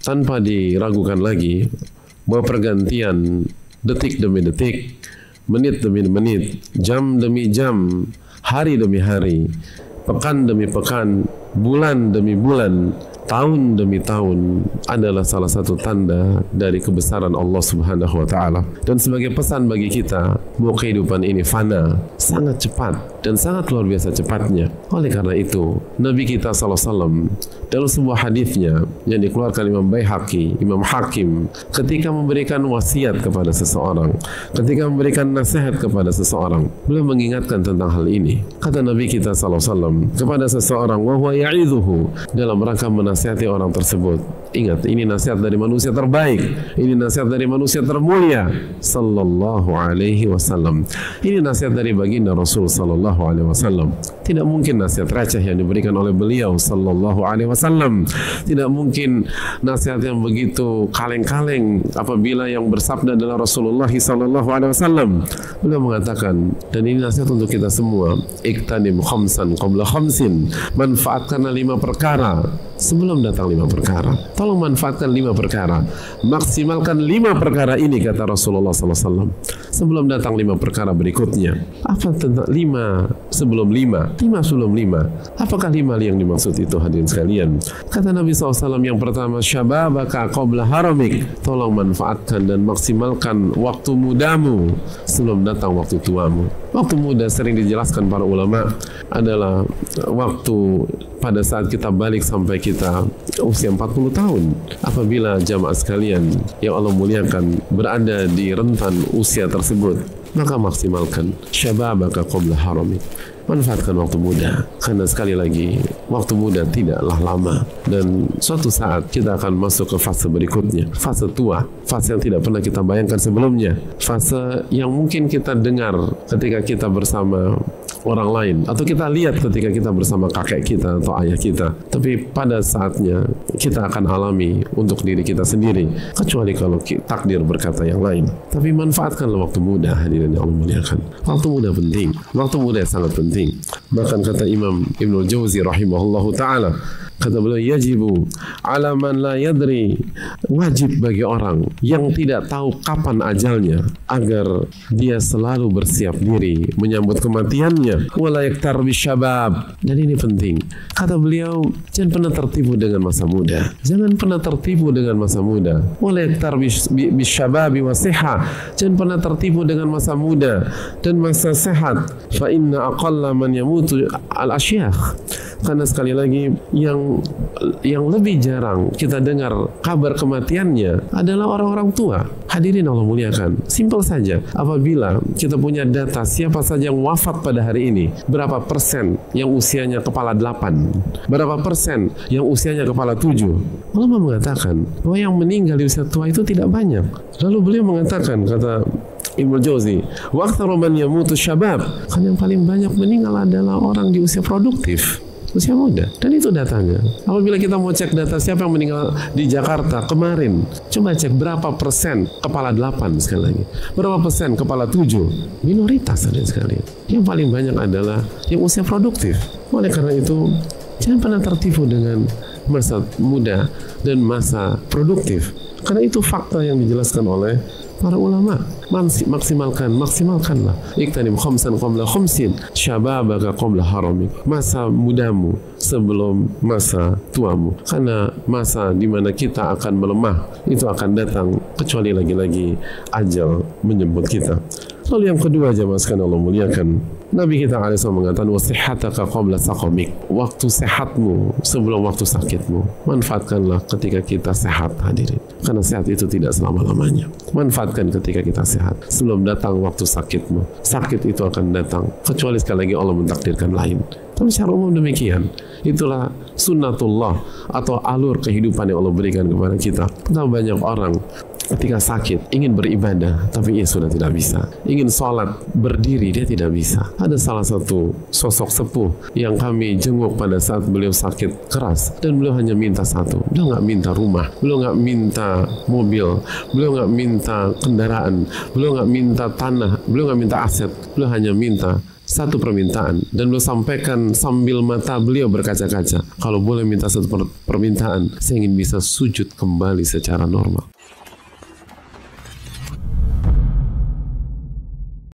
tanpa diragukan lagi bahwa pergantian detik demi detik, menit demi menit, jam demi jam, hari demi hari, pekan demi pekan, bulan demi bulan, tahun demi tahun adalah salah satu tanda dari kebesaran Allah Subhanahu wa Ta'ala. Dan sebagai pesan bagi kita bahwa kehidupan ini fana, sangat cepat dan sangat luar biasa cepatnya. Oleh karena itu, Nabi kita SAW dalam sebuah hadisnya yang dikeluarkan Imam Baihaqi, Imam Hakim, ketika memberikan wasiat kepada seseorang, ketika memberikan nasihat kepada seseorang, beliau mengingatkan tentang hal ini. Kata Nabi kita SAW kepada seseorang, wa huwa ya'idhuhu, dalam rangka menasihati orang tersebut. Ingat, ini nasihat dari manusia terbaik, ini nasihat dari manusia termulia sallallahu alaihi wasallam. Ini nasihat dari baginda Rasul sallallahu alaihi wasallam. Tidak mungkin nasihat receh yang diberikan oleh beliau sallallahu alaihi wasallam. Tidak mungkin nasihat yang begitu kaleng-kaleng apabila yang bersabda adalah Rasulullah sallallahu alaihi wasallam. Beliau mengatakan, dan ini nasihat untuk kita semua, iktanim khamsan qabla khamsin, manfaatkanlah 5 perkara sebelum datang 5 perkara. Tolong manfaatkan 5 perkara, maksimalkan 5 perkara ini, kata Rasulullah SAW, sebelum datang 5 perkara berikutnya. Apa tentang 5 sebelum 5? 5 sebelum 5. Apakah 5 yang dimaksud itu, hadirin sekalian? Kata Nabi SAW yang pertama, syababaka qabla haramik, tolong manfaatkan dan maksimalkan waktu mudamu sebelum datang waktu tuamu. Waktu muda sering dijelaskan para ulama adalah waktu pada saat kita balik sampai kita usia 40 tahun. Apabila jamaah sekalian yang Allah muliakan berada di rentan usia tersebut, maka maksimalkan syababaka qabla haramik. Manfaatkan waktu muda, karena sekali lagi waktu muda tidaklah lama, dan suatu saat kita akan masuk ke fase berikutnya, fase tua, fase yang tidak pernah kita bayangkan sebelumnya, fase yang mungkin kita dengar ketika kita bersama orang lain, atau kita lihat ketika kita bersama kakek kita atau ayah kita, tapi pada saatnya kita akan alami untuk diri kita sendiri, kecuali kalau takdir berkata yang lain. Tapi manfaatkanlah waktu muda, hadirin yang Allah muliakan. Waktu muda penting, waktu muda sangat penting. Bahkan kata Imam Ibnul Jauzi rahimahullahu ta'ala, kata beliau, yajibu ala man la yadri, wajib bagi orang yang tidak tahu kapan ajalnya agar dia selalu bersiap diri menyambut kematiannya, wala yaktar bisyabab. Dan ini penting, kata beliau, jangan pernah tertipu dengan masa muda, jangan pernah tertipu dengan masa muda, wala yaktar bisyababi wasiha, jangan pernah tertipu dengan masa muda dan masa sehat. Fa inna aqalla man yamutu al-asyakh, karena sekali lagi yang lebih jarang kita dengar kabar kematiannya adalah orang-orang tua. Hadirin Allah muliakan, simpel saja, apabila kita punya data siapa saja yang wafat pada hari ini, berapa persen yang usianya kepala 8, berapa persen yang usianya kepala 7, ulama mengatakan bahwa yang meninggal di usia tua itu tidak banyak. Lalu beliau mengatakan, kata Ibnu Jauzi, wa aktsaru man yamutu syabab, kan yang paling banyak meninggal adalah orang di usia produktif, usia muda. Dan itu datanya. Apabila kita mau cek data siapa yang meninggal di Jakarta kemarin, coba cek berapa persen kepala 8 sekali lagi, berapa persen kepala 7, minoritas ada sekali. Yang paling banyak adalah yang usia produktif. Oleh karena itu, jangan pernah tertipu dengan masa muda dan masa produktif, karena itu fakta yang dijelaskan oleh para ulama. Maksimalkanlah, iktanim khamsan qabla khamsin, syababaka qabla haramik, masa mudamu sebelum masa tuamu, karena masa di mana kita akan melemah itu akan datang, kecuali lagi-lagi ajal menjemput kita. Lalu yang kedua, jemaah sekalian Allah muliakan, Nabi kita alaihi mengatakan, wasihhataka qabla saqamik, waktu sehatmu sebelum waktu sakitmu. Manfaatkanlah ketika kita sehat, hadirin, karena sehat itu tidak selama-lamanya. Manfaatkan ketika kita sehat sebelum datang waktu sakitmu. Sakit itu akan datang, kecuali sekali lagi Allah mentakdirkan lain. Tapi secara umum demikian. Itulah sunnatullah atau alur kehidupan yang Allah berikan kepada kita. Betapa banyak orang ketika sakit ingin beribadah, tapi ia sudah tidak bisa. Ingin sholat berdiri, dia tidak bisa. Ada salah satu sosok sepuh yang kami jenguk pada saat beliau sakit keras, dan beliau hanya minta satu. Beliau nggak minta rumah, beliau nggak minta mobil, beliau nggak minta kendaraan, beliau nggak minta tanah, beliau nggak minta aset, beliau hanya minta satu permintaan, dan beliau sampaikan sambil mata beliau berkaca-kaca, kalau boleh minta satu permintaan, saya ingin bisa sujud kembali secara normal.